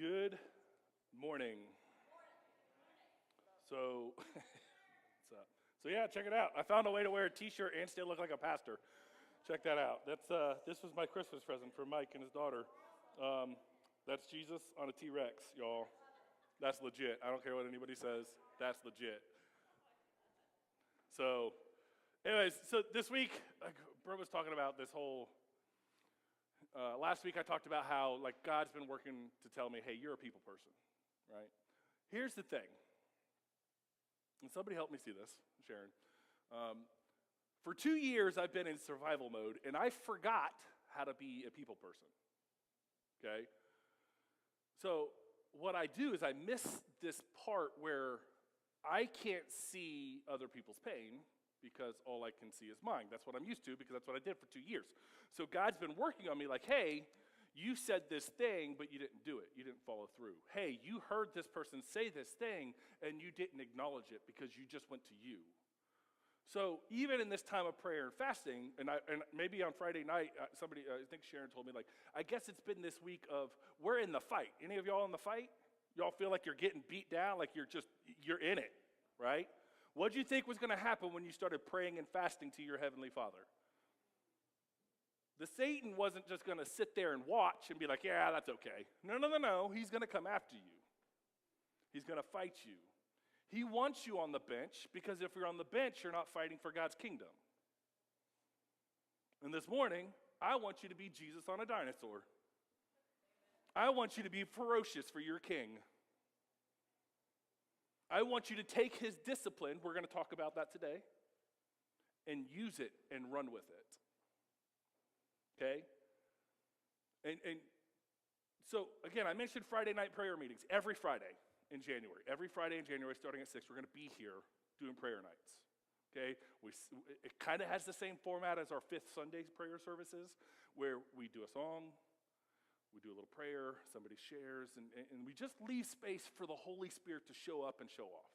Good morning. So, what's up? So yeah, check it out. I found a way to wear a t-shirt and still look like a pastor. Check that out. This was my Christmas present for Mike and his daughter. That's Jesus on a T-Rex, y'all. That's legit. I don't care what anybody says. That's legit. So, anyways, so this week, like Bro was talking about this whole. Last week I talked about how God's been working to tell me, hey, you're a people person, right? Here's the thing, and somebody help me see this, Sharon. For 2 years I've been in survival mode, and I forgot how to be a people person, okay? So what I do is I miss this part where I can't see other people's pain, because all I can see is mine. That's what I'm used to, because that's what I did for 2 years. So God's been working on me like, hey, you said this thing, but you didn't do it. You didn't follow through. Hey, you heard this person say this thing, and you didn't acknowledge it because you just went to you. So even in this time of prayer and fasting, and maybe on Friday night, somebody, I think Sharon told me, I guess it's been this week of, we're in the fight. Any of y'all in the fight? Y'all feel like you're getting beat down, like you're in it, right? What did you think was going to happen when you started praying and fasting to your Heavenly Father? The Satan wasn't just going to sit there and watch and be like, yeah, that's okay. No. He's going to come after you. He's going to fight you. He wants you on the bench, because if you're on the bench, you're not fighting for God's kingdom. And this morning, I want you to be Jesus on a dinosaur. I want you to be ferocious for your king. I want you to take his discipline, we're going to talk about that today, and use it and run with it. Okay? And so, again, I mentioned Friday night prayer meetings every Friday in January. Every Friday in January, starting at 6, we're going to be here doing prayer nights. Okay? It kind of has the same format as our fifth Sunday prayer services, where we do a song, we do a little prayer, somebody shares, and we just leave space for the Holy Spirit to show up and show off,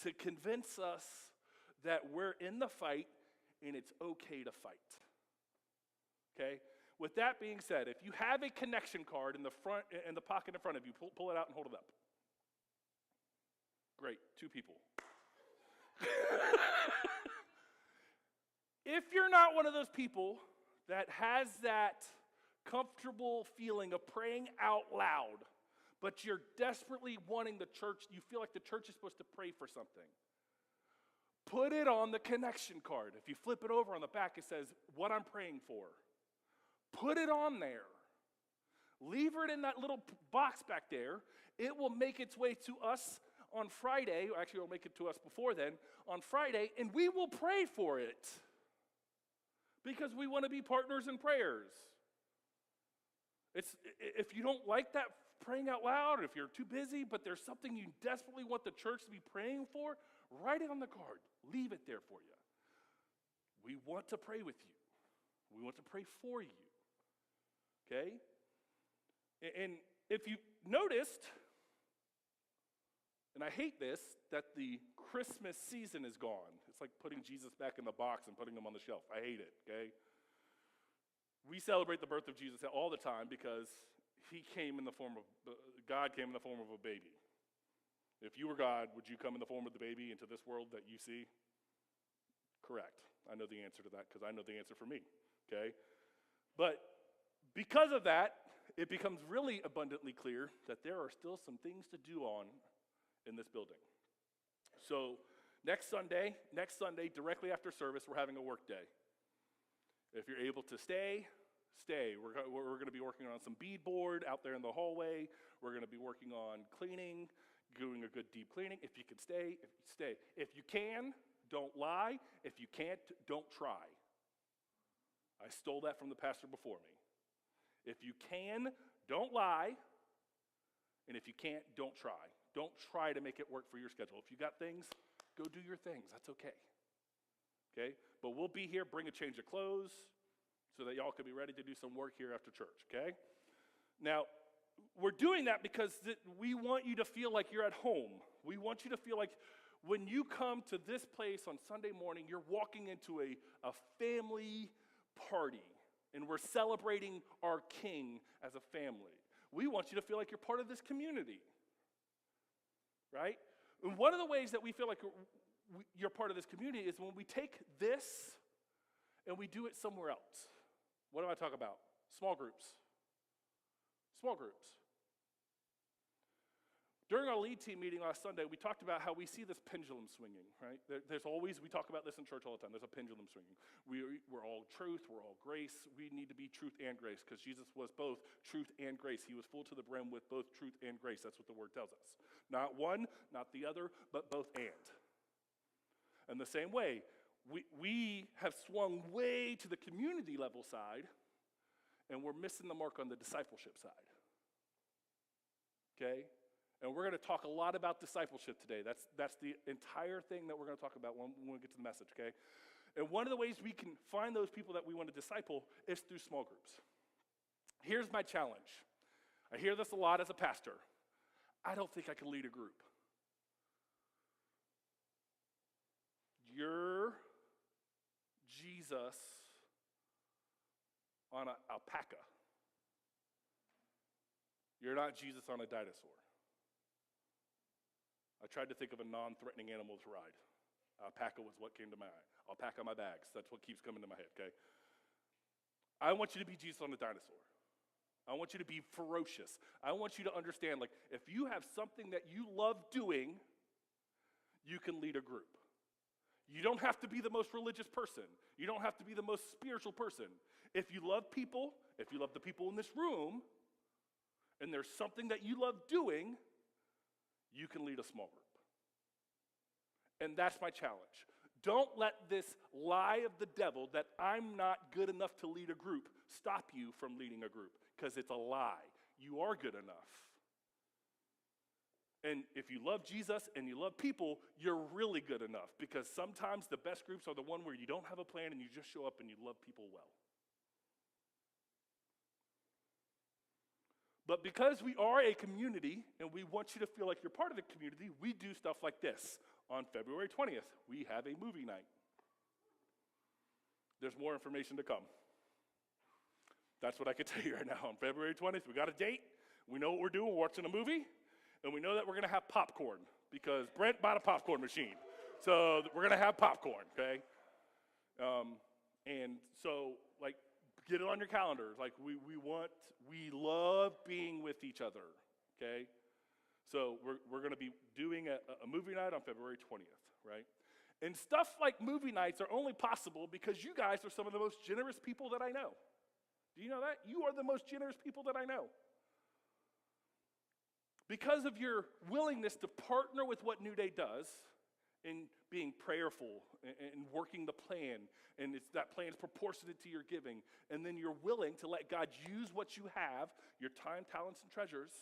to convince us that we're in the fight and it's okay to fight. Okay? With that being said, if you have a connection card in the pocket in front of you, pull it out and hold it up. Great, 2 people. If you're not one of those people that has that comfortable feeling of praying out loud, but you're desperately wanting the church, you feel like the church is supposed to pray for something, put it on the connection card. If you flip it over on the back, it says, what I'm praying for. Put it on there. Leave it in that little box back there. It will make its way to us on Friday. Actually, it'll make it to us before then, on Friday, and we will pray for it, because we want to be partners in prayers. If you don't like that praying out loud, or if you're too busy, but there's something you desperately want the church to be praying for, write it on the card. Leave it there for you. We want to pray with you. We want to pray for you. Okay? And if you noticed, and I hate this, that the Christmas season is gone. It's like putting Jesus back in the box and putting him on the shelf. I hate it, okay? We celebrate the birth of Jesus all the time because God came in the form of a baby. If you were God, would you come in the form of the baby into this world that you see? Correct. I know the answer to that because I know the answer for me, okay? But because of that, it becomes really abundantly clear that there are still some things to do in this building. So next Sunday, directly after service, we're having a work day. If you're able to stay. We're going to be working on some beadboard out there in the hallway. We're going to be working on cleaning, doing a good deep cleaning. If you can stay, stay. If you can, don't lie. If you can't, don't try. I stole that from the pastor before me. If you can, don't lie. And if you can't, don't try. Don't try to make it work for your schedule. If you got things, go do your things. That's okay. Okay? But we'll be here, bring a change of clothes so that y'all can be ready to do some work here after church, okay? Now, we're doing that because we want you to feel like you're at home. We want you to feel like when you come to this place on Sunday morning, you're walking into a family party, and we're celebrating our King as a family. We want you to feel like you're part of this community, right? And one of the ways that we feel like you're part of this community is when we take this and we do it somewhere else. What do I talk about? Small groups. Small groups. During our lead team meeting last Sunday, we talked about how we see this pendulum swinging, right? We talk about this in church all the time. There's a pendulum swinging. We're all truth, we're all grace. We need to be truth and grace because Jesus was both truth and grace. He was full to the brim with both truth and grace. That's what the word tells us. Not one, not the other, but both and. And the same way, we have swung way to the community level side, and we're missing the mark on the discipleship side. Okay? And we're going to talk a lot about discipleship today. That's the entire thing that we're going to talk about when we get to the message, okay? And one of the ways we can find those people that we want to disciple is through small groups. Here's my challenge. I hear this a lot as a pastor. I don't think I can lead a group. You're Jesus on an alpaca. You're not Jesus on a dinosaur. I tried to think of a non-threatening animal to ride. Alpaca was what came to my eye. Alpaca my bags. That's what keeps coming to my head, okay? I want you to be Jesus on a dinosaur. I want you to be ferocious. I want you to understand, like, if you have something that you love doing, you can lead a group. You don't have to be the most religious person. You don't have to be the most spiritual person. If you love people, if you love the people in this room, and there's something that you love doing, you can lead a small group. And that's my challenge. Don't let this lie of the devil that I'm not good enough to lead a group stop you from leading a group, because it's a lie. You are good enough. And if you love Jesus and you love people, you're really good enough, because sometimes the best groups are the one where you don't have a plan and you just show up and you love people well. But because we are a community and we want you to feel like you're part of the community, we do stuff like this. On February 20th, we have a movie night. There's more information to come. That's what I can tell you right now. On February 20th, we got a date. We know what we're doing. We're watching a movie. And we know that we're going to have popcorn because Brent bought a popcorn machine. So we're going to have popcorn, okay? And so, like, get it on your calendars. Like, we love being with each other, okay? So we're going to be doing a movie night on February 20th, right? And stuff like movie nights are only possible because you guys are some of the most generous people that I know. Do you know that? You are the most generous people that I know. Because of your willingness to partner with what New Day does in being prayerful and working the plan, and that plan is proportionate to your giving, and then you're willing to let God use what you have, your time, talents, and treasures,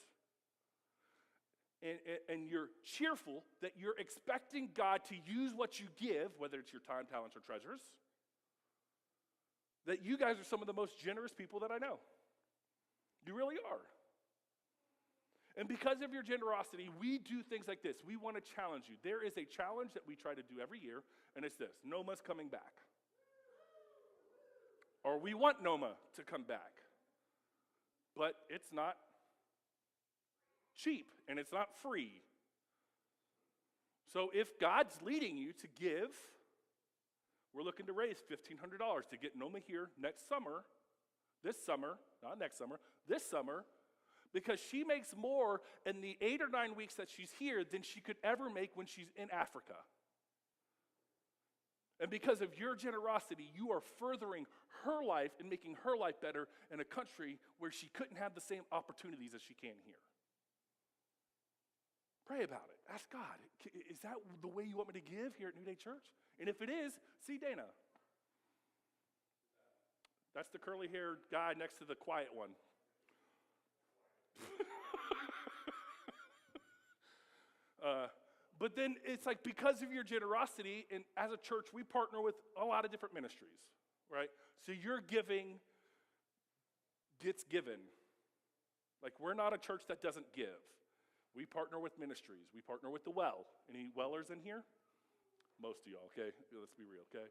and you're cheerful that you're expecting God to use what you give, whether it's your time, talents, or treasures, that you guys are some of the most generous people that I know. You really are. And because of your generosity, we do things like this. We want to challenge you. There is a challenge that we try to do every year, and it's this: Noma's coming back. Or we want Noma to come back. But it's not cheap, and it's not free. So if God's leading you to give, we're looking to raise $1,500 to get Noma here next summer, this summer, not next summer, this summer, because she makes more in the 8 or 9 weeks that she's here than she could ever make when she's in Africa. And because of your generosity, you are furthering her life and making her life better in a country where she couldn't have the same opportunities as she can here. Pray about it. Ask God, is that the way you want me to give here at New Day Church? And if it is, see Dana. That's the curly-haired guy next to the quiet one. But then it's like, because of your generosity, and as a church, we partner with a lot of different ministries, right? So your giving gets given. Like, we're not a church that doesn't give. We partner with ministries. We partner with the Well. Any Wellers in here? Most of y'all, okay? Let's be real, okay?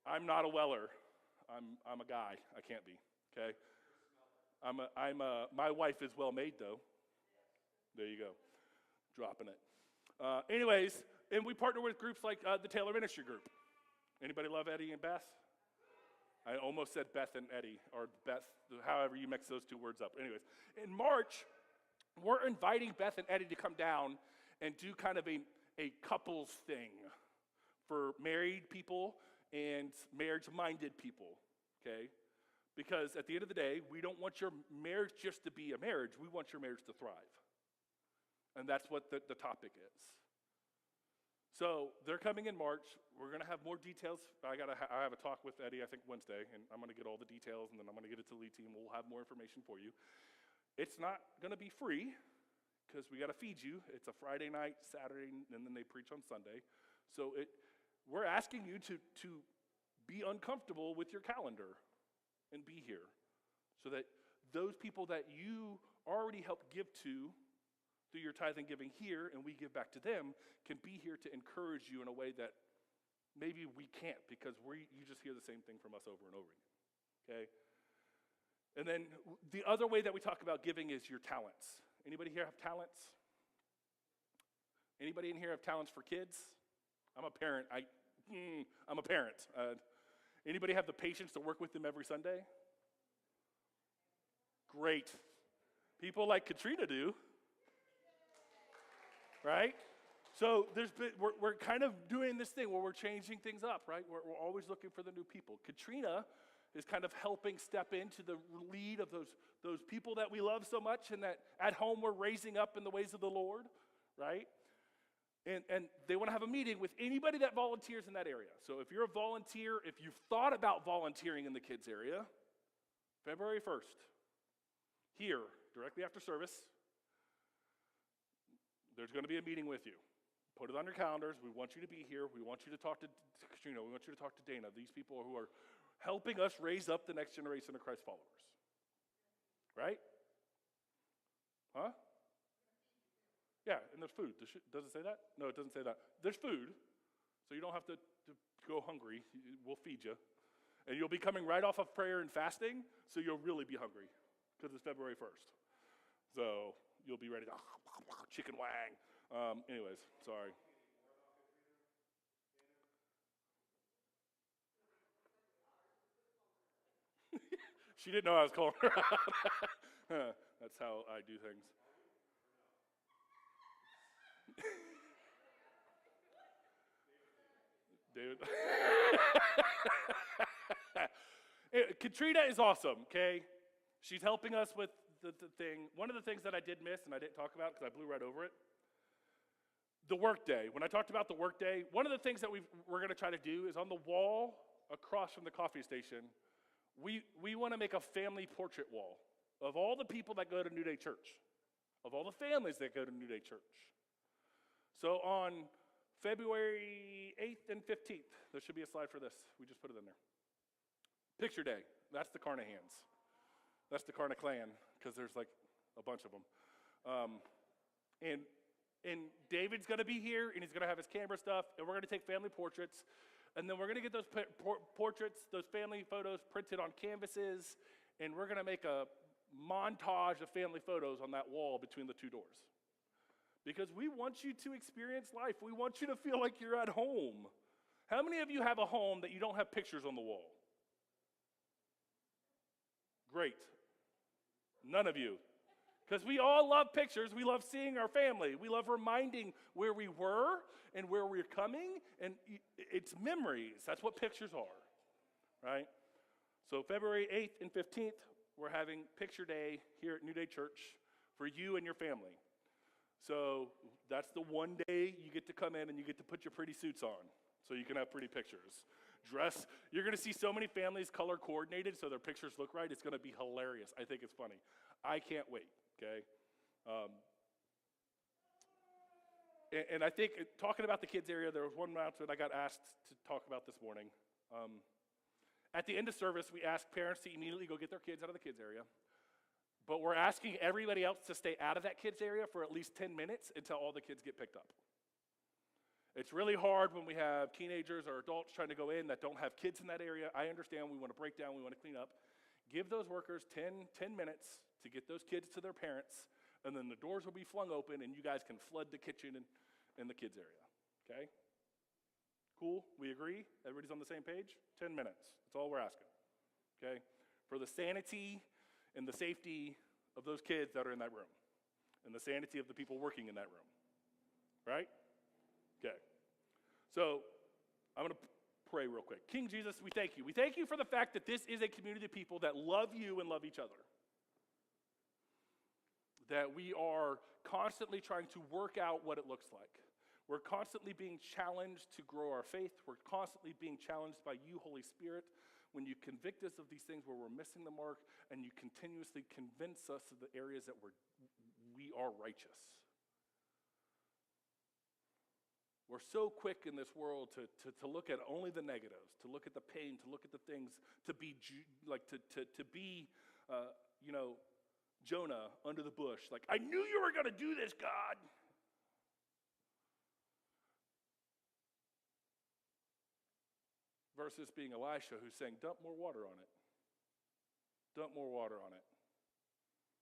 I'm not a Weller. I'm a guy. I can't be, okay? My wife is well made, though. There you go. Dropping it. Anyways, and we partner with groups like the Taylor Ministry Group. Anybody love Eddie and Beth? I almost said Beth and Eddie, or Beth, however you mix those two words up. Anyways, in March, we're inviting Beth and Eddie to come down and do kind of a couples thing for married people and marriage-minded people, okay? Because at the end of the day, we don't want your marriage just to be a marriage. We want your marriage to thrive. And that's what the topic is. So they're coming in March. We're going to have more details. I have a talk with Eddie, I think, Wednesday, and I'm going to get all the details, and then I'm going to get it to the lead team. We'll have more information for you. It's not going to be free because we got to feed you. It's a Friday night, Saturday, and then they preach on Sunday. So we're asking you to be uncomfortable with your calendar and be here so that those people that you already helped give to through your tithe and giving here, and we give back to them, can be here to encourage you in a way that maybe we can't because you just hear the same thing from us over and over again, okay? And then the other way that we talk about giving is your talents. Anybody here have talents? Anybody in here have talents for kids? I'm a parent. I'm a parent. Anybody have the patience to work with them every Sunday? Great. People like Katrina do. Right? So we're kind of doing this thing where we're changing things up, right? We're always looking for the new people. Katrina is kind of helping step into the lead of those people that we love so much and that at home we're raising up in the ways of the Lord, right? And they want to have a meeting with anybody that volunteers in that area. So if you're a volunteer, if you've thought about volunteering in the kids area, February 1st, here, directly after service, there's going to be a meeting with you. Put it on your calendars. We want you to be here. We want you to talk to Katrina. We want you to talk to Dana. These people who are helping us raise up the next generation of Christ followers. Right? Huh? Yeah, and there's food. Does it say that? No, it doesn't say that. There's food, so you don't have to go hungry. We'll feed you. And you'll be coming right off of prayer and fasting, so you'll really be hungry because it's February 1st. So you'll be ready to chicken wang. Anyways, sorry. She didn't know I was calling her out. That's how I do things. David. Katrina is awesome, okay? She's helping us with the thing. One of the things that I did miss, and I didn't talk about because I blew right over it, the workday. When I talked about the workday, one of the things that we're going to try to do is on the wall across from the coffee station, we want to make a family portrait wall of all the people that go to New Day Church, of all the families that go to New Day Church. So on February 8th and 15th, there should be a slide for this. We just put it in there. Picture day. That's the Carnahans. That's the Carna clan, because there's like a bunch of them. And David's going to be here, and he's going to have his camera stuff, and we're going to take family portraits, and then we're going to get those portraits, those family photos printed on canvases, and we're going to make a montage of family photos on that wall between the two doors. Because we want you to experience life. We want you to feel like you're at home. How many of you have a home that you don't have pictures on the wall? Great. None of you. Because we all love pictures. We love seeing our family. We love reminding where we were and where we're coming. And it's memories. That's what pictures are, right? So February 8th and 15th, we're having picture day here at New Day Church for you and your family. So that's the one day you get to come in and you get to put your pretty suits on so you can have pretty pictures. Dress. You're going to see so many families color coordinated so their pictures look right. It's going to be hilarious. I think it's funny. I can't wait, okay? And I think, talking about the kids area, there was one announcement I got asked to talk about this morning. At the end of service, we asked parents to immediately go get their kids out of the kids area. But we're asking everybody else to stay out of that kids area for at least 10 minutes until all the kids get picked up. It's really hard when we have teenagers or adults trying to go in that don't have kids in that area. I understand we want to break down, we want to clean up. give those workers 10 minutes to get those kids to their parents, and then the doors will be flung open, and you guys can flood the kitchen and the kids' area, okay? Cool? We agree? Everybody's on the same page? 10 minutes. That's all we're asking, okay? For the sanity and the safety of those kids that are in that room, and the sanity of the people working in that room, right? Okay. So I'm going to pray real quick. King Jesus, we thank you. We thank you for the fact that this is a community of people that love you and love each other. That we are constantly trying to work out what it looks like. We're constantly being challenged to grow our faith. We're constantly being challenged by you, Holy Spirit, when you convict us of these things where we're missing the mark, and you continuously convince us of the areas that we are righteous. We're so quick in this world to look at only the negatives, to look at the pain, to look at the things, to be Jonah under the bush. Like, I knew you were going to do this, God. Versus being Elisha, who's saying, dump more water on it. Dump more water on it.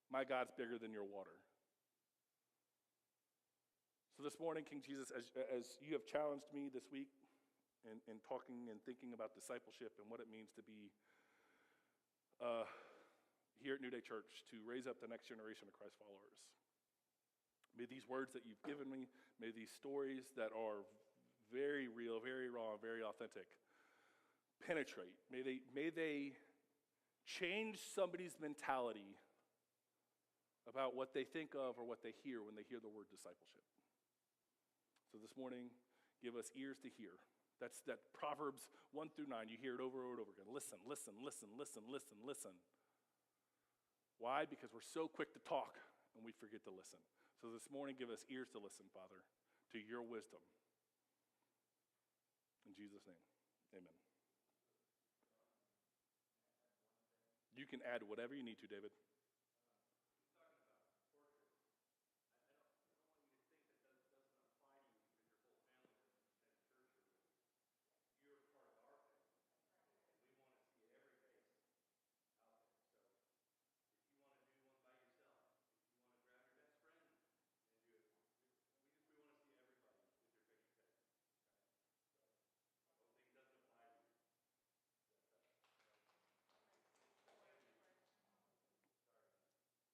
My God's bigger than your water. So this morning, King Jesus, as you have challenged me this week in talking and thinking about discipleship and what it means to be here at New Day Church, to raise up the next generation of Christ followers, may these words that you've given me, may these stories that are very real, very raw, very authentic, penetrate. May they change somebody's mentality about what they think of or what they hear when they hear the word discipleship. So this morning, give us ears to hear. That's that Proverbs 1 through 9. You hear it over and over again. Listen, listen, listen, listen, listen, listen. Why? Because we're so quick to talk and we forget to listen. So this morning, give us ears to listen, Father, to your wisdom. In Jesus' name, amen. You can add whatever you need to, David.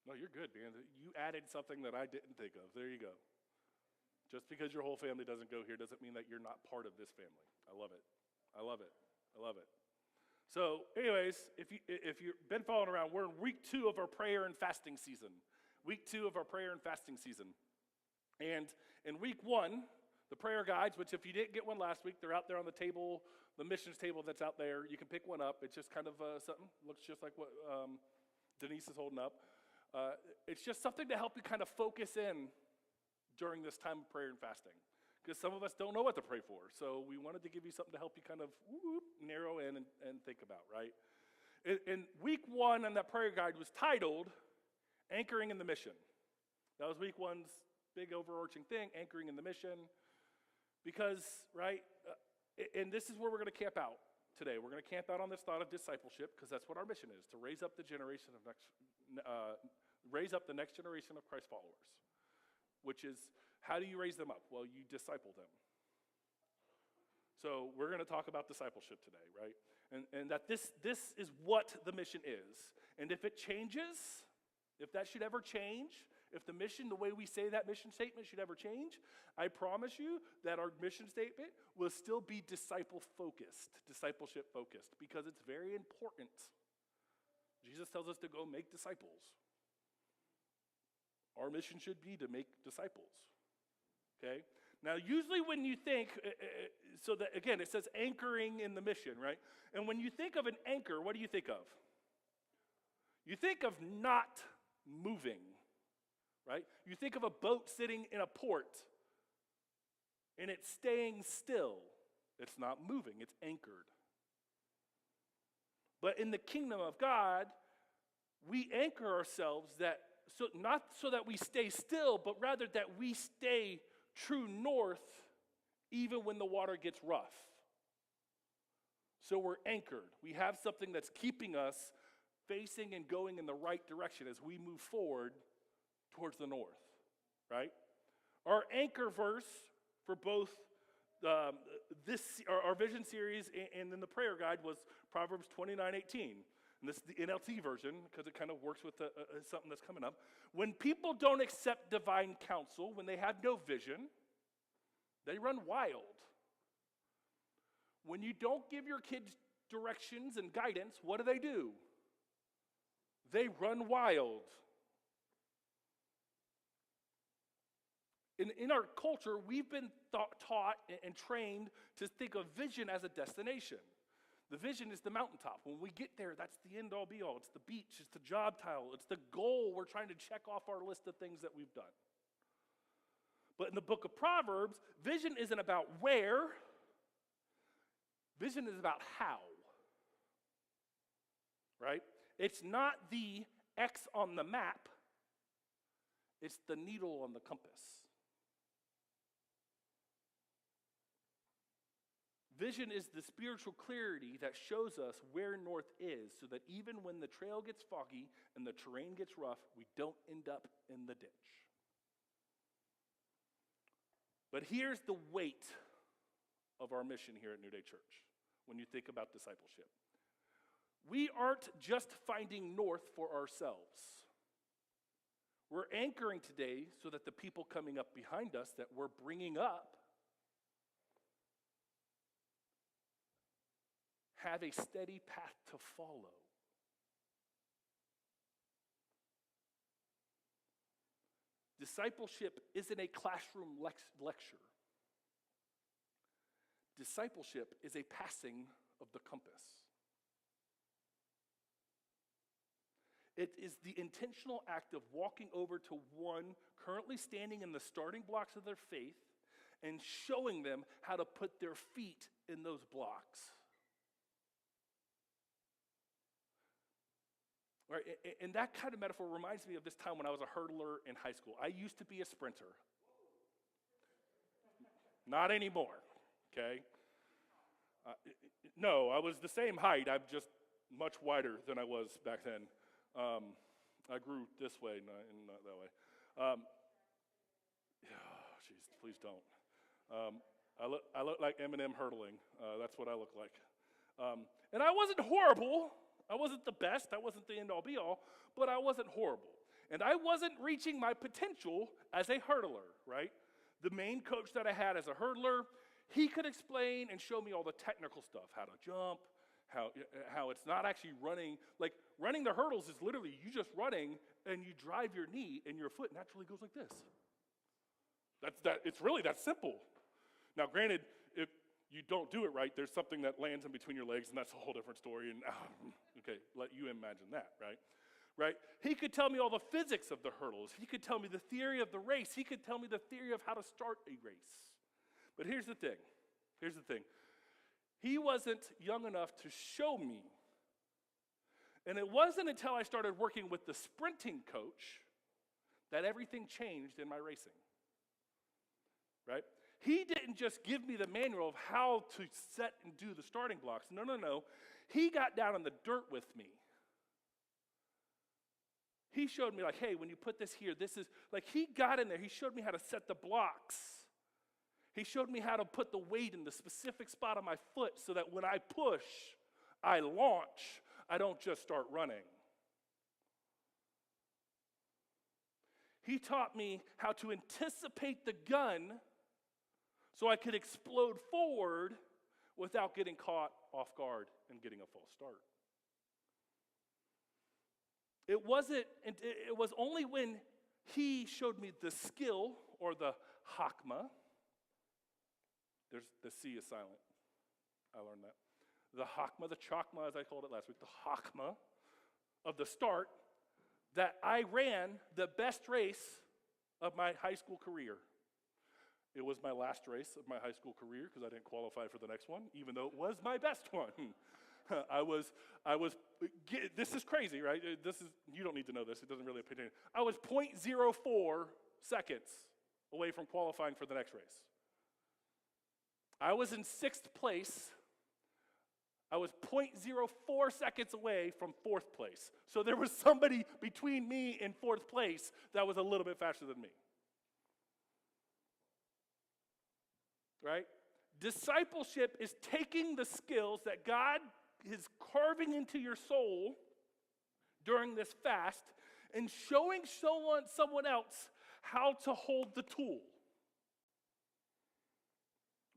No, you're good, man. You added something that I didn't think of. There you go. Just because your whole family doesn't go here doesn't mean that you're not part of this family. I love it. I love it. I love it. So, anyways, if you've been following around, we're in week 2 of our prayer and fasting season. Week 2 of our prayer and fasting season. And in week 1, the prayer guides, which if you didn't get one last week, they're out there on the table, the missions table that's out there. You can pick one up. It's just kind of something. Looks just like what Denise is holding up. It's just something to help you kind of focus in during this time of prayer and fasting. Because some of us don't know what to pray for. So we wanted to give you something to help you kind of narrow in and think about, right? In week 1 on that prayer guide was titled, Anchoring in the Mission. That was week 1's big overarching thing, anchoring in the mission. Because, right, and this is where we're going to camp out today. We're going to camp out on this thought of discipleship, because that's what our mission is, to raise up the generation of raise up the next generation of Christ followers. Which is, how do you raise them up? Well, you disciple them. So we're going to talk about discipleship today, right? And that this is what the mission is. And if it changes, if that should ever change, if the mission, the way we say that mission statement should ever change, I promise you that our mission statement will still be discipleship focused, because it's very important. Jesus tells us to go make disciples. Our mission should be to make disciples, okay? Now, usually when you think, so that, again, it says anchoring in the mission, right? And when you think of an anchor, what do you think of? You think of not moving, right? You think of a boat sitting in a port, and it's staying still. It's not moving, it's anchored. But in the kingdom of God, we anchor ourselves not so that we stay still, but rather that we stay true north even when the water gets rough. So we're anchored. We have something that's keeping us facing and going in the right direction as we move forward towards the north, right? Our anchor verse for both our vision series and then the prayer guide was Proverbs 29:18. And this is the NLT version because it kind of works with something that's coming up. When people don't accept divine counsel, when they have no vision, they run wild. When you don't give your kids directions and guidance, what do? They run wild. In our culture, we've been taught and trained to think of vision as a destination. The vision is the mountaintop. When we get there, that's the end all be all. It's the beach, it's the job title, it's the goal we're trying to check off our list of things that we've done. But in the book of Proverbs, vision isn't about where, vision is about how. Right? It's not the X on the map, it's the needle on the compass. Vision is the spiritual clarity that shows us where north is so that even when the trail gets foggy and the terrain gets rough, we don't end up in the ditch. But here's the weight of our mission here at New Day Church when you think about discipleship. We aren't just finding north for ourselves. We're anchoring today so that the people coming up behind us that we're bringing up have a steady path to follow. Discipleship isn't a classroom lecture. Discipleship is a passing of the compass. It is the intentional act of walking over to one currently standing in the starting blocks of their faith and showing them how to put their feet in those blocks. Right, and that kind of metaphor reminds me of this time when I was a hurdler in high school. I used to be a sprinter. Not anymore, okay? No, I was the same height. I'm just much wider than I was back then. I grew this way, not that way. Jeez, please don't. I look like Eminem hurdling. That's what I look like. And I wasn't horrible. I wasn't the best, I wasn't the end-all be-all, but I wasn't horrible. And I wasn't reaching my potential as a hurdler, right? The main coach that I had as a hurdler, he could explain and show me all the technical stuff, how to jump, how it's not actually running. Like, running the hurdles is literally you just running and you drive your knee and your foot naturally goes like this. It's really that simple. Now, granted, if you don't do it right, there's something that lands in between your legs, and that's a whole different story. And okay, let you imagine that, right? Right? He could tell me all the physics of the hurdles. He could tell me the theory of the race. He could tell me the theory of how to start a race. But here's the thing. He wasn't young enough to show me. And it wasn't until I started working with the sprinting coach that everything changed in my racing. Right? He didn't just give me the manual of how to set and do the starting blocks. No. He got down in the dirt with me. He showed me, like, hey, when you put this here, this is, like, he got in there. He showed me how to set the blocks. He showed me how to put the weight in the specific spot on my foot so that when I push, I launch. I don't just start running. He taught me how to anticipate the gun so I could explode forward without getting caught off guard and getting a false start. It was only when he showed me the skill or the hakma. The C is silent. I learned that. The hakma, the chakma as I called it last week, the hakma of the start, that I ran the best race of my high school career. It was my last race of my high school career because I didn't qualify for the next one, even though it was my best one. This is crazy, right? You don't need to know this. It doesn't really pay attention. I was 0.04 seconds away from qualifying for the next race. I was in 6th place I was 0.04 seconds away from fourth place. So there was somebody between me and fourth place that was a little bit faster than me. Right? Discipleship is taking the skills that God is carving into your soul during this fast and showing someone else how to hold the tool.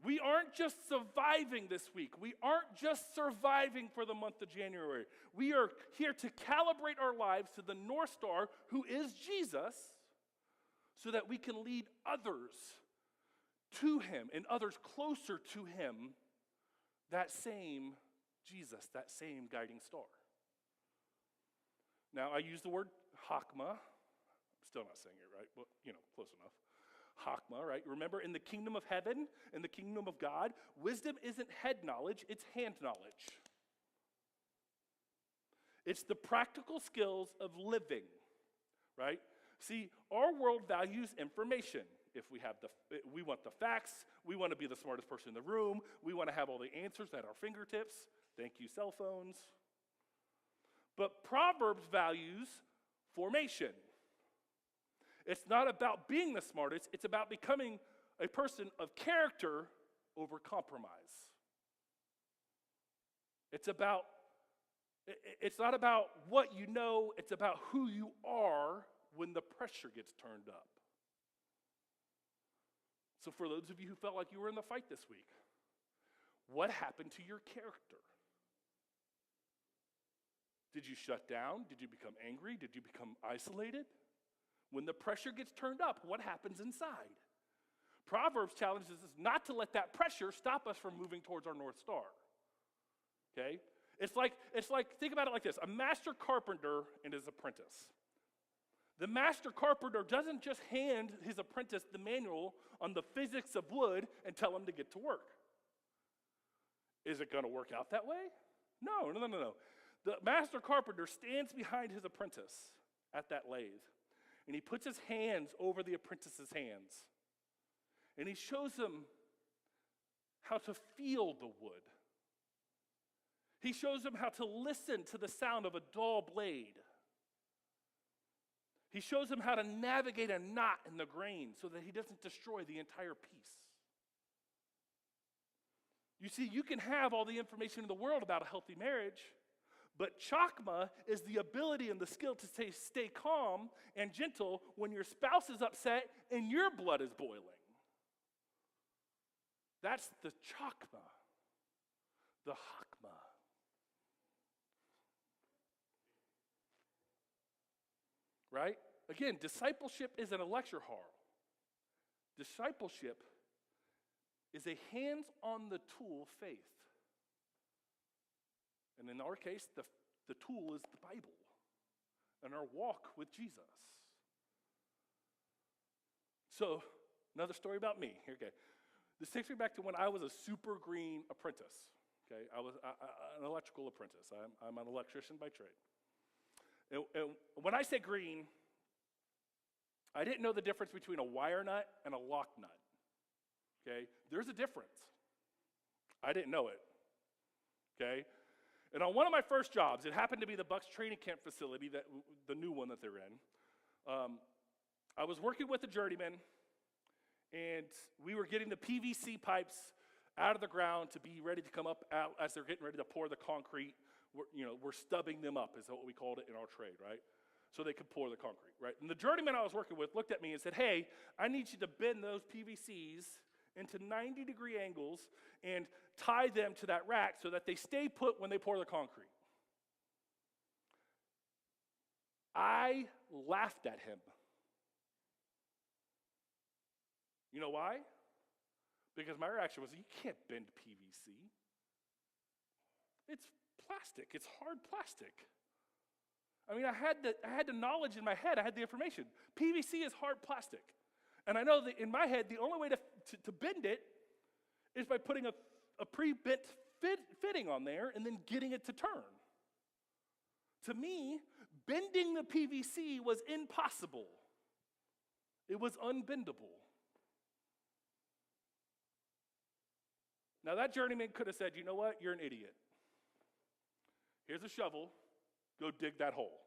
We aren't just surviving this week. We aren't just surviving for the month of January. We are here to calibrate our lives to the North Star, who is Jesus, so that we can lead others to him and others closer to him, that same Jesus, that same guiding star. Now, I use the word hakma. I'm still not saying it right, but, close enough. Hakma, right? Remember, in the kingdom of heaven, in the kingdom of God, wisdom isn't head knowledge, it's hand knowledge. It's the practical skills of living, right? See, our world values information. If we want the facts, we want to be the smartest person in the room, we want to have all the answers at our fingertips. Thank you, cell phones. But Proverbs values formation. It's not about being the smartest, it's about becoming a person of character over compromise. It's not about what you know, it's about who you are when the pressure gets turned up. So for those of you who felt like you were in the fight this week, what happened to your character? Did you shut down? Did you become angry? Did you become isolated? When the pressure gets turned up, what happens inside? Proverbs challenges us not to let that pressure stop us from moving towards our North Star. Okay? It's like think about it like this: a master carpenter and his apprentice. The master carpenter doesn't just hand his apprentice the manual on the physics of wood and tell him to get to work. Is it going to work out that way? No. The master carpenter stands behind his apprentice at that lathe, and he puts his hands over the apprentice's hands, and he shows him how to feel the wood. He shows him how to listen to the sound of a dull blade. He shows him how to navigate a knot in the grain so that he doesn't destroy the entire piece. You see, you can have all the information in the world about a healthy marriage, but chakma is the ability and the skill to stay calm and gentle when your spouse is upset and your blood is boiling. That's the chakma, the hakma. Right? Again, discipleship isn't a lecture hall. Discipleship is a hands-on-the-tool faith. And in our case, the tool is the Bible and our walk with Jesus. So, another story about me. Here, okay. This takes me back to when I was a super green apprentice. Okay, I was an electrical apprentice. I'm an electrician by trade. And when I say green, I didn't know the difference between a wire nut and a lock nut. Okay? There's a difference. I didn't know it. Okay? And on one of my first jobs, it happened to be the Bucks training camp facility, the new one that they're in. I was working with a journeyman, and we were getting the PVC pipes out of the ground to be ready to come up out as they're getting ready to pour the concrete. We're stubbing them up, is what we called it in our trade, right? So they could pour the concrete, right? And the journeyman I was working with looked at me and said, hey, I need you to bend those PVCs into 90-degree angles and tie them to that rack so that they stay put when they pour the concrete. I laughed at him. You know why? Because my reaction was, you can't bend PVC. It's plastic. It's hard plastic. I mean, I had the knowledge in my head. I had the information. PVC is hard plastic. And I know that in my head, the only way to bend it is by putting a pre-bent fitting on there and then getting it to turn. To me, bending the PVC was impossible. It was unbendable. Now, that journeyman could have said, you know what? You're an idiot. Here's a shovel. Go dig that hole.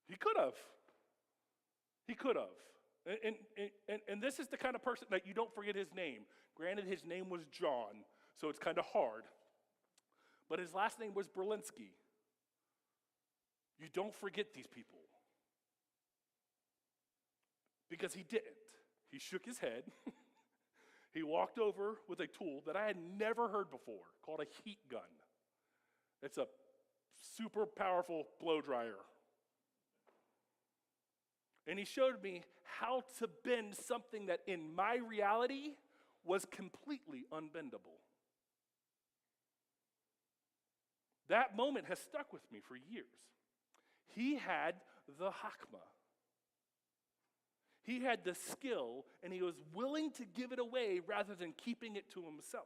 He could have. He could have. And this is the kind of person that you don't forget his name. Granted, his name was John, so it's kind of hard. But his last name was Berlinski. You don't forget these people. Because he didn't. He shook his head. He walked over with a tool that I had never heard before called a heat gun. It's a super powerful blow dryer. And he showed me how to bend something that in my reality was completely unbendable. That moment has stuck with me for years. He had the hakma. He had the skill, and he was willing to give it away rather than keeping it to himself.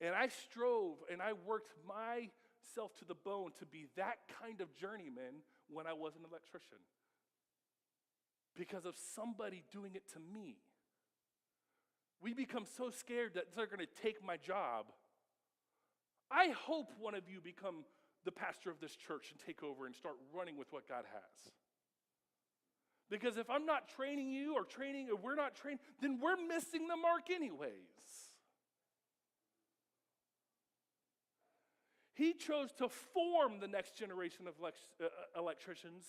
And I strove and I worked myself to the bone to be that kind of journeyman when I was an electrician. Because of somebody doing it to me. We become so scared that they're going to take my job. I hope one of you become the pastor of this church and take over and start running with what God has. Because if I'm not training you or we're not trained, then we're missing the mark anyways. He chose to form the next generation of electricians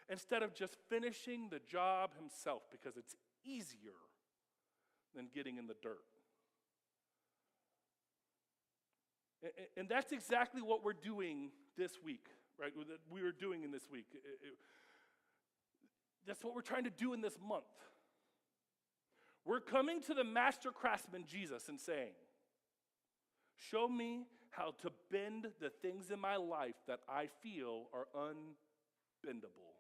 instead of just finishing the job himself because it's easier than getting in the dirt. And that's exactly what we're doing this week, right? We were doing in this week. That's what we're trying to do in this month. We're coming to the master craftsman, Jesus, and saying, show me how to bend the things in my life that I feel are unbendable.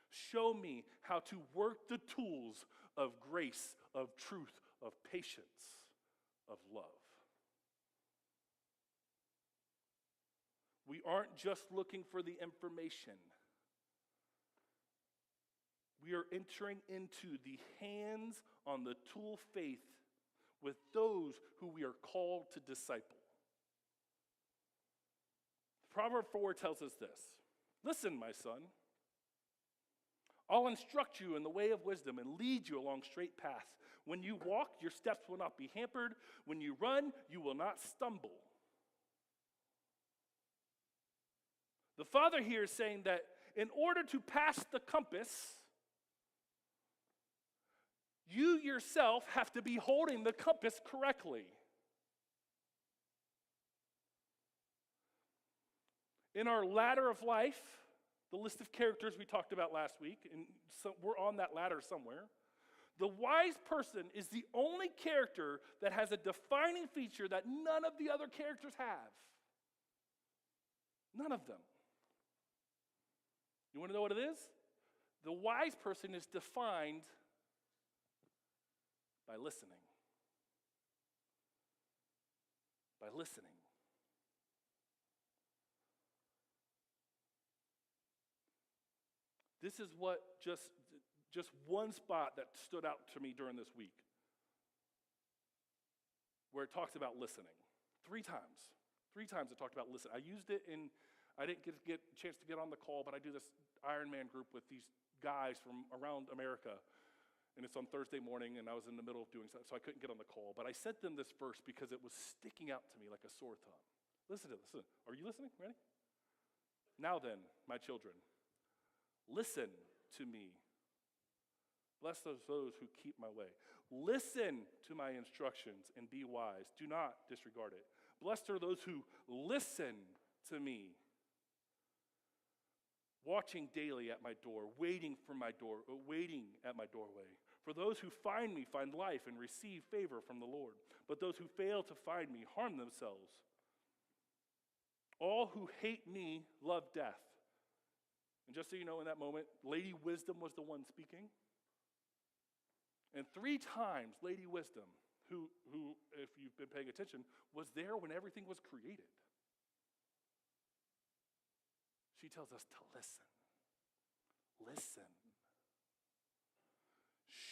Show me how to work the tools of grace, of truth, of patience, of love. We aren't just looking for the information. We are entering into the hands on the tool faith with those who we are called to disciple. Proverbs 4 tells us this. Listen, my son. I'll instruct you in the way of wisdom and lead you along straight paths. When you walk, your steps will not be hampered. When you run, you will not stumble. The father here is saying that in order to pass the compass, you yourself have to be holding the compass correctly. In our ladder of life, the list of characters we talked about last week, and so we're on that ladder somewhere, the wise person is the only character that has a defining feature that none of the other characters have. None of them. You want to know what it is? The wise person is defined by listening. By listening. This is what just one spot that stood out to me during this week, where it talks about listening. 3 times. 3 times it talked about listening. I used it in, I didn't get a chance to get on the call, but I do this Ironman group with these guys from around America. And it's on Thursday morning, and I was in the middle of doing something, so I couldn't get on the call. But I sent them this verse because it was sticking out to me like a sore thumb. Listen to this. Are you listening? Ready? Now then, my children, listen to me. Bless those who keep my way. Listen to my instructions and be wise. Do not disregard it. Blessed are those who listen to me. Watching daily at my door, waiting at my doorway. For those who find me find life and receive favor from the Lord. But those who fail to find me harm themselves. All who hate me love death. And just so you know, in that moment, Lady Wisdom was the one speaking. And 3 times, Lady Wisdom, who, if you've been paying attention, was there when everything was created. She tells us to listen. Listen.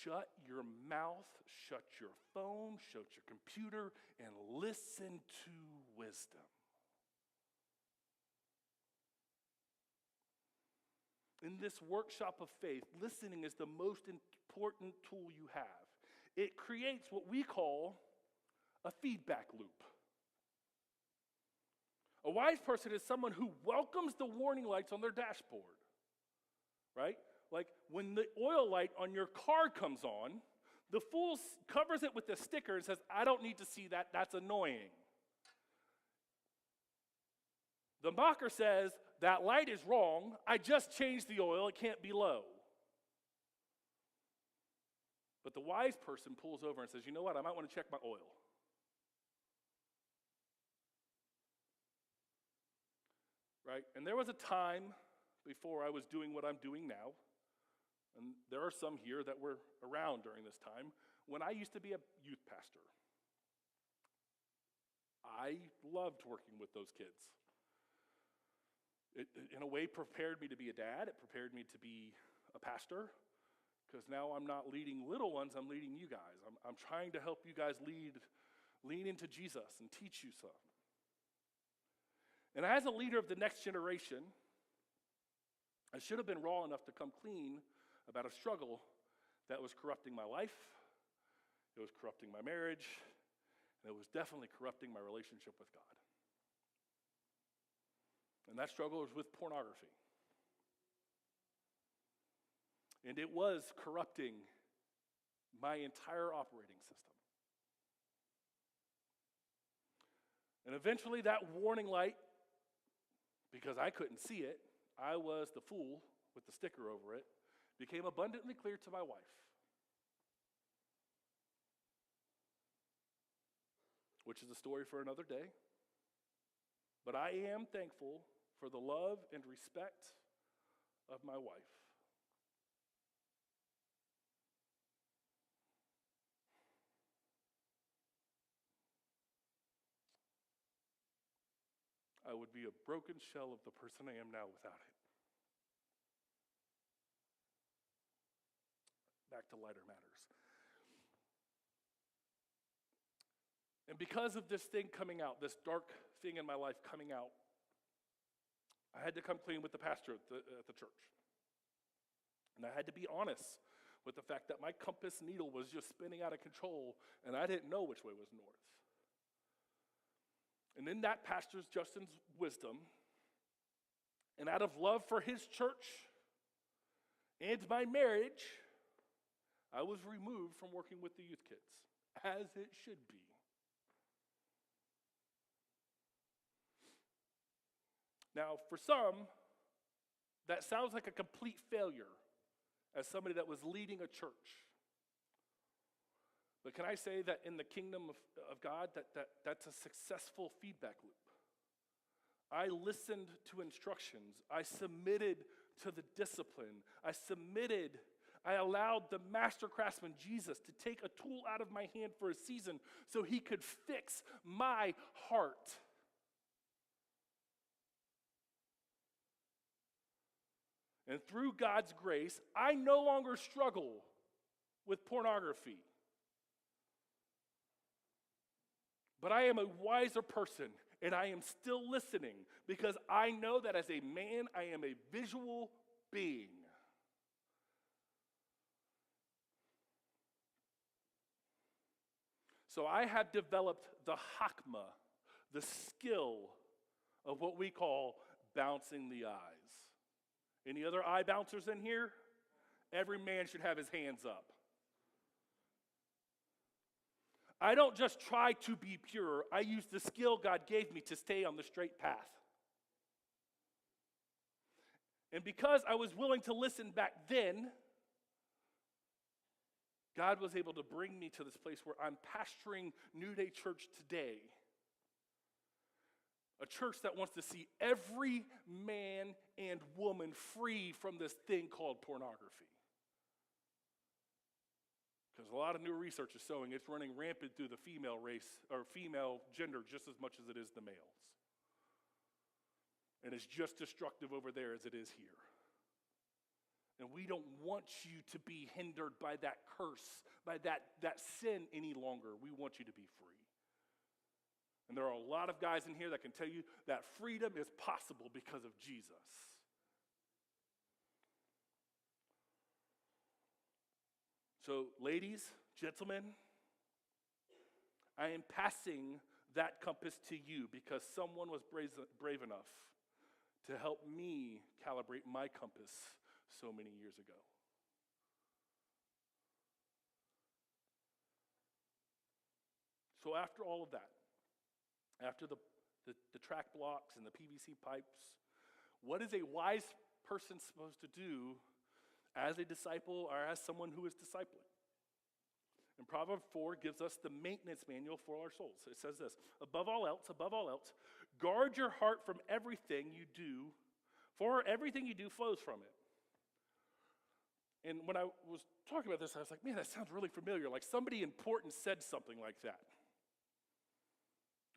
shut your mouth, shut your phone, shut your computer, and listen to wisdom. In this workshop of faith, listening is the most important tool you have. It creates what we call a feedback loop. A wise person is someone who welcomes the warning lights on their dashboard, right? Like when the oil light on your car comes on, the fool covers it with a sticker and says, I don't need to see that, that's annoying. The mocker says, that light is wrong, I just changed the oil, it can't be low. But the wise person pulls over and says, you know what, I might want to check my oil. Right? And there was a time before I was doing what I'm doing now, and there are some here that were around during this time, when I used to be a youth pastor. I loved working with those kids. It, in a way, prepared me to be a dad. It prepared me to be a pastor, because now I'm not leading little ones, I'm leading you guys. I'm trying to help you guys lean into Jesus and teach you some. And as a leader of the next generation, I should have been raw enough to come clean about a struggle that was corrupting my life, it was corrupting my marriage, and it was definitely corrupting my relationship with God. And that struggle was with pornography. And it was corrupting my entire operating system. And eventually that warning light, because I couldn't see it, I was the fool with the sticker over it, became abundantly clear to my wife. Which is a story for another day. But I am thankful for the love and respect of my wife. I would be a broken shell of the person I am now without it. Back to lighter matters. And because of this thing coming out, this dark thing in my life coming out, I had to come clean with the pastor at the church. And I had to be honest with the fact that my compass needle was just spinning out of control, and I didn't know which way was north. And in that pastor Justin's wisdom, and out of love for his church and my marriage, I was removed from working with the youth kids, as it should be. Now, for some, that sounds like a complete failure as somebody that was leading a church. But can I say that in the kingdom of God, that's a successful feedback loop? I listened to instructions. I submitted to the discipline. I allowed the master craftsman, Jesus, to take a tool out of my hand for a season so he could fix my heart. And through God's grace, I no longer struggle with pornography. But I am a wiser person, and I am still listening because I know that as a man, I am a visual being. So I have developed the hakma, the skill of what we call bouncing the eyes. Any other eye bouncers in here? Every man should have his hands up. I don't just try to be pure. I use the skill God gave me to stay on the straight path. And because I was willing to listen back then, God was able to bring me to this place where I'm pastoring New Day Church today. A church that wants to see every man and woman free from this thing called pornography. Because a lot of new research is showing it's running rampant through the female race, or female gender, just as much as it is the males. And it's just destructive over there as it is here. And we don't want you to be hindered by that curse, by that sin any longer. We want you to be free. And there are a lot of guys in here that can tell you that freedom is possible because of Jesus. So, ladies, gentlemen, I am passing that compass to you because someone was brave enough to help me calibrate my compass so many years ago. So after all of that, after the track blocks and the PVC pipes, what is a wise person supposed to do as a disciple or as someone who is discipling? And Proverbs 4 gives us the maintenance manual for our souls. It says this: above all else, guard your heart from everything you do, for everything you do flows from it. And when I was talking about this, I was like, man, that sounds really familiar. Like somebody important said something like that.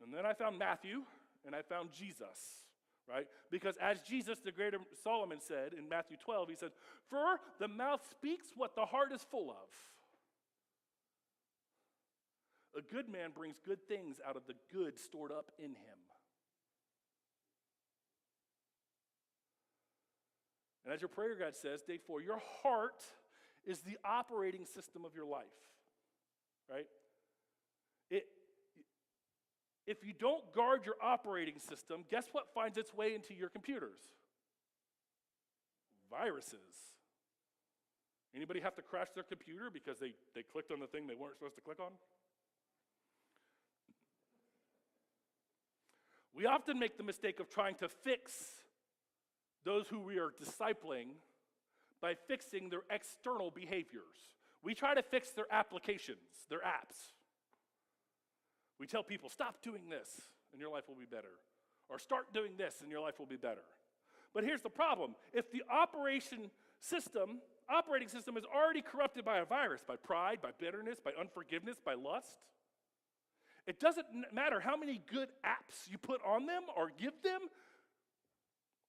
And then I found Matthew, and I found Jesus, right? Because as Jesus, the greater Solomon said in Matthew 12, he said, for the mouth speaks what the heart is full of. A good man brings good things out of the good stored up in him. And as your prayer guide says, day 4, your heart is the operating system of your life, right? If you don't guard your operating system, guess what finds its way into your computers? Viruses. Anybody have to crash their computer because they clicked on the thing they weren't supposed to click on? We often make the mistake of trying to fix those who we are discipling by fixing their external behaviors. We try to fix their applications, their apps. We tell people, stop doing this and your life will be better. Or start doing this and your life will be better. But here's the problem. If the operating system is already corrupted by a virus, by pride, by bitterness, by unforgiveness, by lust, it doesn't matter how many good apps you put on them or give them,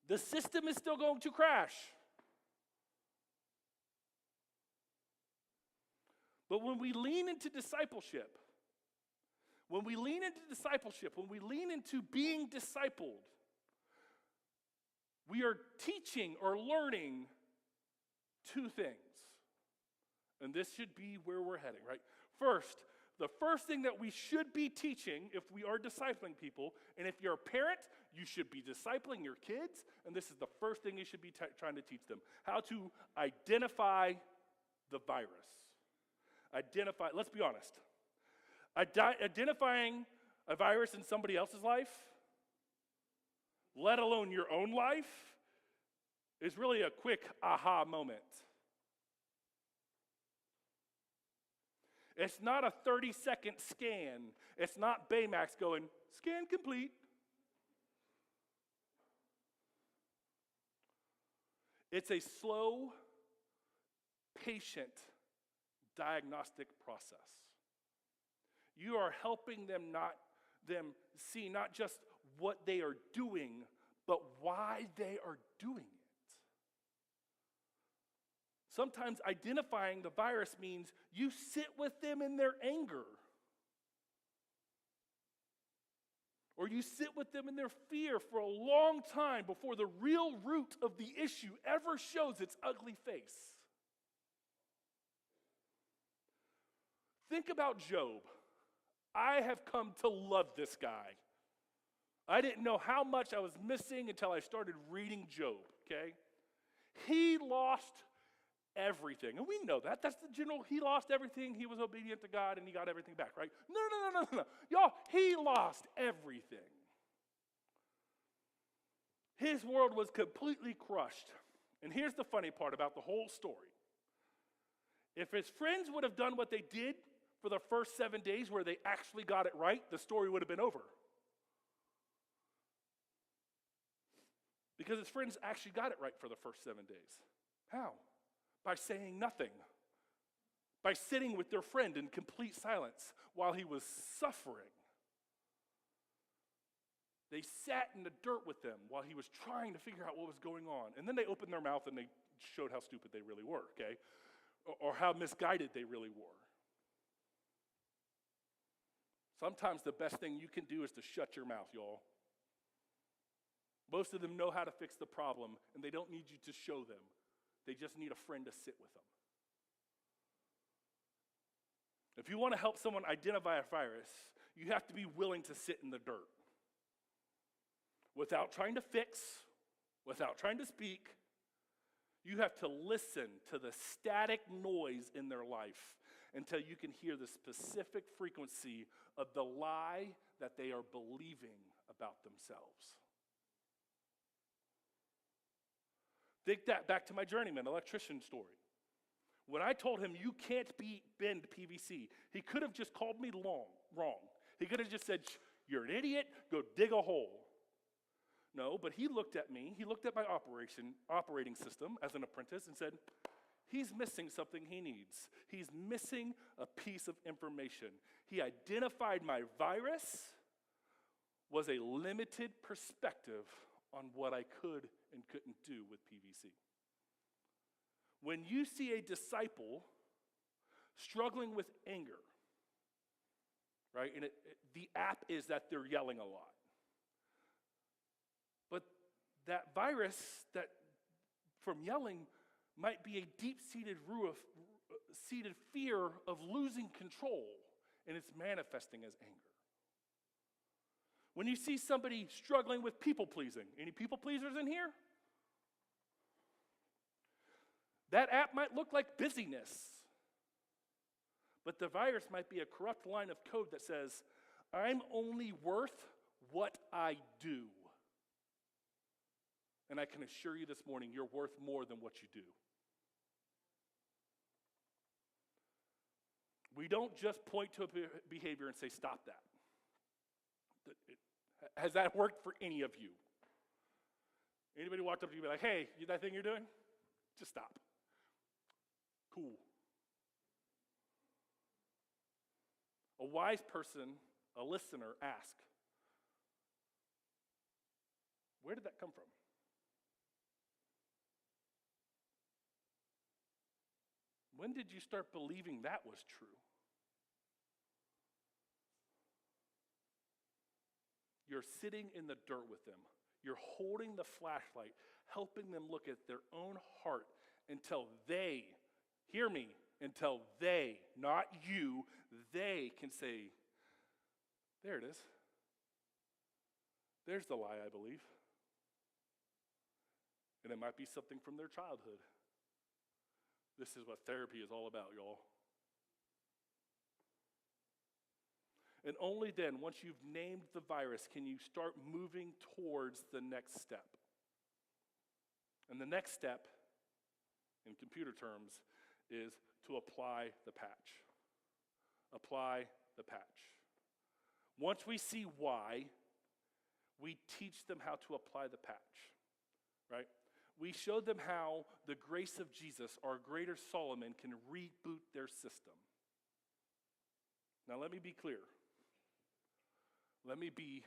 the system is still going to crash. But when we lean into discipleship, when we lean into being discipled, we are teaching or learning two things. And this should be where we're heading, right? First, the first thing that we should be teaching if we are discipling people, and if you're a parent, you should be discipling your kids, and this is the first thing you should be trying to teach them: how to identify the virus. Let's be honest. Identifying a virus in somebody else's life, let alone your own life, is really a quick aha moment. It's not a 30-second scan. It's not Baymax going, scan complete. It's a slow, patient diagnostic process. You are helping them see not just what they are doing, but why they are doing it. Sometimes identifying the virus means you sit with them in their anger. Or you sit with them in their fear for a long time before the real root of the issue ever shows its ugly face. Think about Job. I have come to love this guy. I didn't know how much I was missing until I started reading Job, okay? He lost everything. And we know that. That's the general, he lost everything. He was obedient to God and he got everything back, right? No. Y'all, he lost everything. His world was completely crushed. And here's the funny part about the whole story. If his friends would have done what they did for the first 7 days where they actually got it right, the story would have been over. Because his friends actually got it right for the first 7 days. How? By saying nothing. By sitting with their friend in complete silence while he was suffering. They sat in the dirt with him while he was trying to figure out what was going on. And then they opened their mouth and they showed how stupid they really were, okay? Or how misguided they really were. Sometimes the best thing you can do is to shut your mouth, y'all. Most of them know how to fix the problem, and they don't need you to show them. They just need a friend to sit with them. If you want to help someone identify a virus, you have to be willing to sit in the dirt. Without trying to fix, without trying to speak, you have to listen to the static noise in their life until you can hear the specific frequency of the lie that they are believing about themselves. Think that back to my journeyman electrician story. When I told him you can't bend PVC, he could have just called me wrong. He could have just said, you're an idiot, go dig a hole. No, but he looked at me, he looked at my operating system as an apprentice and said, he's missing something he needs. He's missing a piece of information. He identified my virus was a limited perspective on what I could and couldn't do with PVC. When you see a disciple struggling with anger, right, and the app is that they're yelling a lot. But that virus that from yelling might be a deep-seated seated fear of losing control, and it's manifesting as anger. When you see somebody struggling with people-pleasing, any people-pleasers in here? That app might look like busyness, but the virus might be a corrupt line of code that says, I'm only worth what I do. And I can assure you this morning, you're worth more than what you do. We don't just point to a behavior and say, stop that. Has that worked for any of you? Anybody walked up to you and be like, hey, that thing you're doing? Just stop. Cool. A wise person, a listener, ask, where did that come from? When did you start believing that was true? You're sitting in the dirt with them. You're holding the flashlight, helping them look at their own heart until they, hear me, until they, not you, they can say, there it is. There's the lie I believe. And it might be something from their childhood. This is what therapy is all about, y'all. And only then, once you've named the virus, can you start moving towards the next step. And the next step, in computer terms, is to apply the patch. Apply the patch. Once we see why, we teach them how to apply the patch, right? We show them how the grace of Jesus, our greater Solomon, can reboot their system. Now let me be clear. Let me be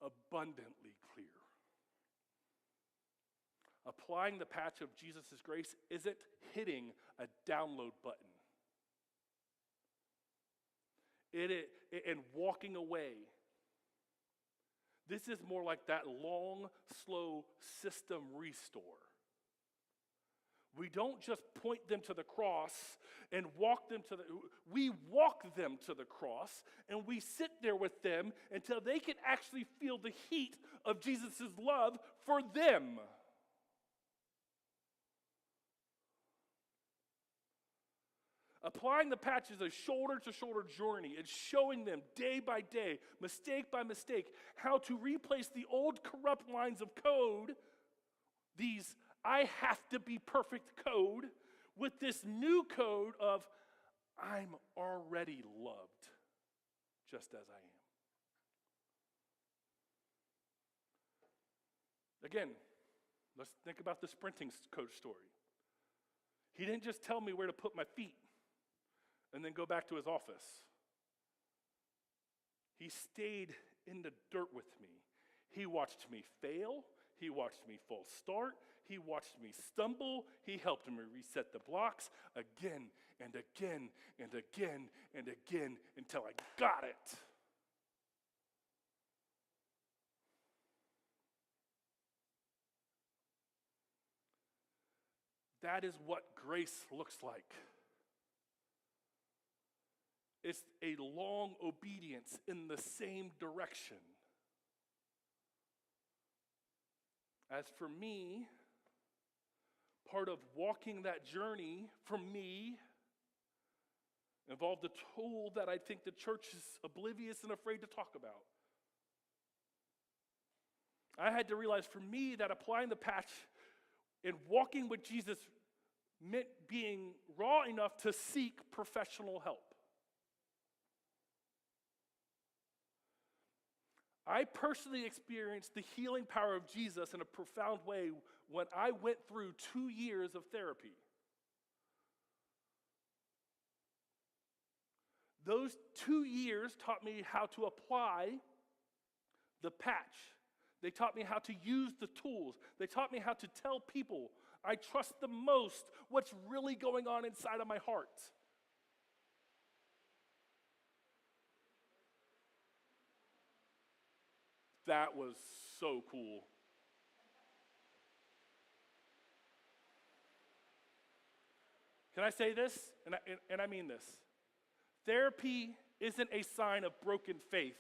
abundantly clear. Applying the patch of Jesus' grace isn't hitting a download button. And walking away. This is more like that long, slow system restore. We don't just point them to the cross and walk them to we walk them to the cross and we sit there with them until they can actually feel the heat of Jesus' love for them. Applying the patch is a shoulder-to-shoulder journey. It's showing them day by day, mistake by mistake, how to replace the old corrupt lines of code, these I have to be perfect code, with this new code of I'm already loved just as I am. Again, let's think about the sprinting coach story. He didn't just tell me where to put my feet and then go back to his office. He stayed in the dirt with me. He watched me fail. He watched me false start. He watched me stumble. He helped me reset the blocks again and again and again and again until I got it. That is what grace looks like. It's a long obedience in the same direction. As for me, part of walking that journey for me involved a tool that I think the church is oblivious and afraid to talk about. I had to realize for me that applying the patch and walking with Jesus meant being raw enough to seek professional help. I personally experienced the healing power of Jesus in a profound way when I went through 2 years of therapy. Those 2 years taught me how to apply the patch. They taught me how to use the tools. They taught me how to tell people I trust the most what's really going on inside of my heart. That was so cool. Can I say this? And I mean this. Therapy isn't a sign of broken faith.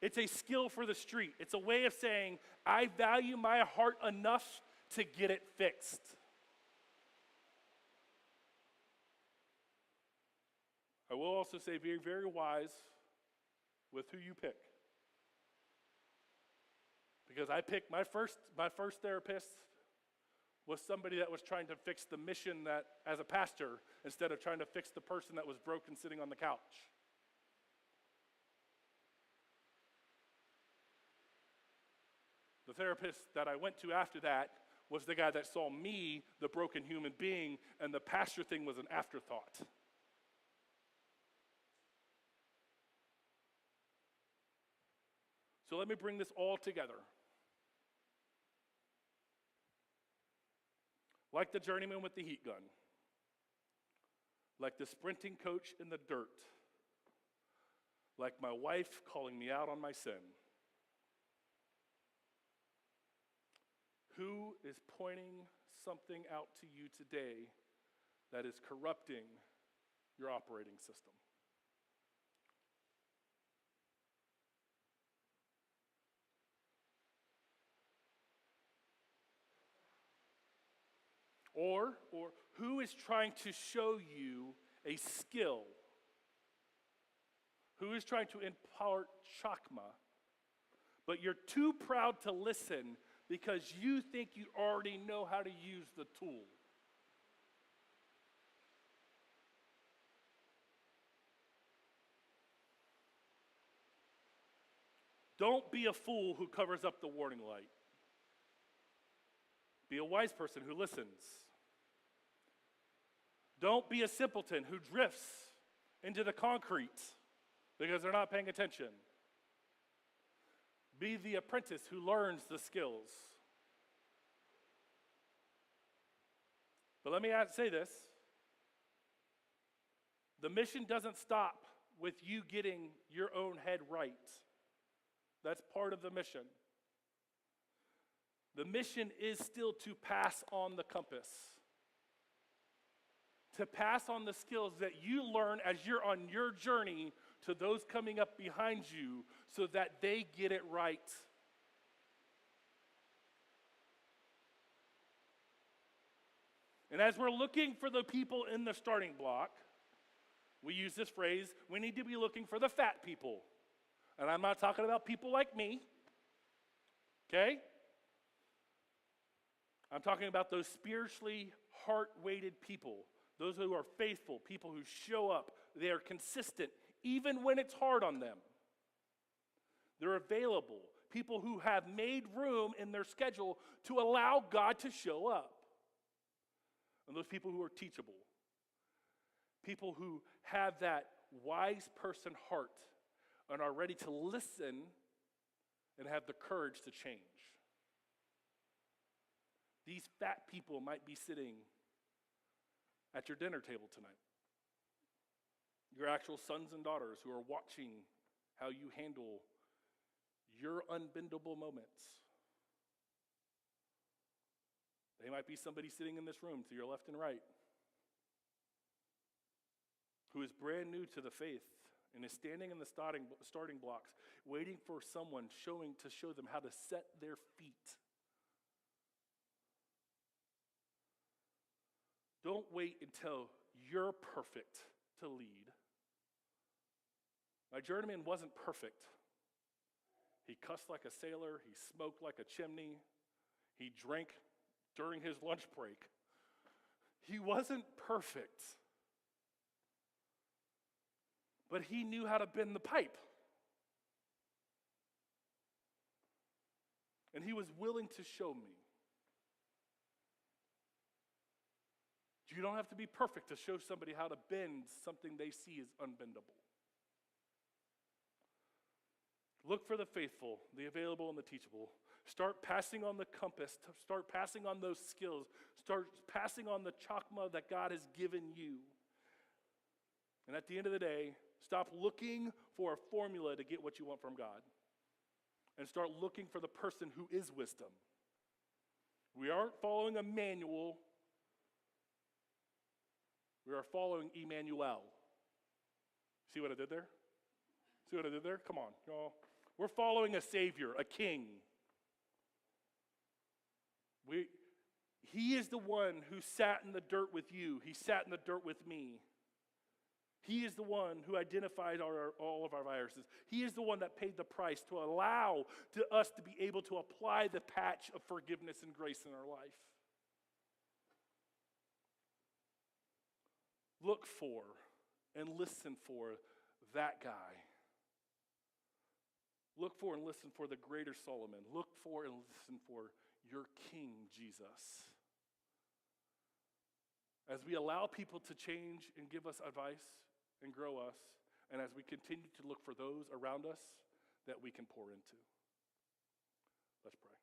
It's a skill for the street. It's a way of saying, I value my heart enough to get it fixed. I will also say, be very wise with who you pick. Because I picked my first therapist was somebody that was trying to fix the mission that as a pastor instead of trying to fix the person that was broken sitting on the couch. The therapist that I went to after that was the guy that saw me, the broken human being, and the pastor thing was an afterthought. So let me bring this all together. Like the journeyman with the heat gun, like the sprinting coach in the dirt, like my wife calling me out on my sin. Who is pointing something out to you today that is corrupting your operating system? Or who is trying to show you a skill? Who is trying to impart chakma, but you're too proud to listen because you think you already know how to use the tool? Don't be a fool who covers up the warning light. Be a wise person who listens. Don't be a simpleton who drifts into the concrete because they're not paying attention. Be the apprentice who learns the skills. But let me say this. The mission doesn't stop with you getting your own head right. That's part of the mission. The mission is still to pass on the compass, to pass on the skills that you learn as you're on your journey to those coming up behind you so that they get it right. And as we're looking for the people in the starting block, we use this phrase, we need to be looking for the fat people. And I'm not talking about people like me, okay? I'm talking about those spiritually heart-weighted people, those who are faithful, people who show up. They are consistent, even when it's hard on them. They're available, people who have made room in their schedule to allow God to show up. And those people who are teachable, people who have that wise person heart and are ready to listen and have the courage to change. These fat people might be sitting at your dinner table tonight. Your actual sons and daughters who are watching how you handle your unbendable moments. They might be somebody sitting in this room to your left and right who is brand new to the faith and is standing in the starting blocks, waiting for someone to show them how to set their feet. Don't wait until you're perfect to lead. My journeyman wasn't perfect. He cussed like a sailor. He smoked like a chimney. He drank during his lunch break. He wasn't perfect. But he knew how to bend the pipe. And he was willing to show me. You don't have to be perfect to show somebody how to bend something they see as unbendable. Look for the faithful, the available, and the teachable. Start passing on the compass. Start passing on those skills. Start passing on the chakma that God has given you. And at the end of the day, stop looking for a formula to get what you want from God. And start looking for the person who is wisdom. We aren't following a manual. We are following Emmanuel. See what I did there? See what I did there? Come on, y'all. We're following a Savior, a King. He is the one who sat in the dirt with you. He sat in the dirt with me. He is the one who identified all of our viruses. He is the one that paid the price to allow us to be able to apply the patch of forgiveness and grace in our life. Look for and listen for that guy. Look for and listen for the greater Solomon. Look for and listen for your King, Jesus. As we allow people to change and give us advice and grow us, and as we continue to look for those around us that we can pour into. Let's pray.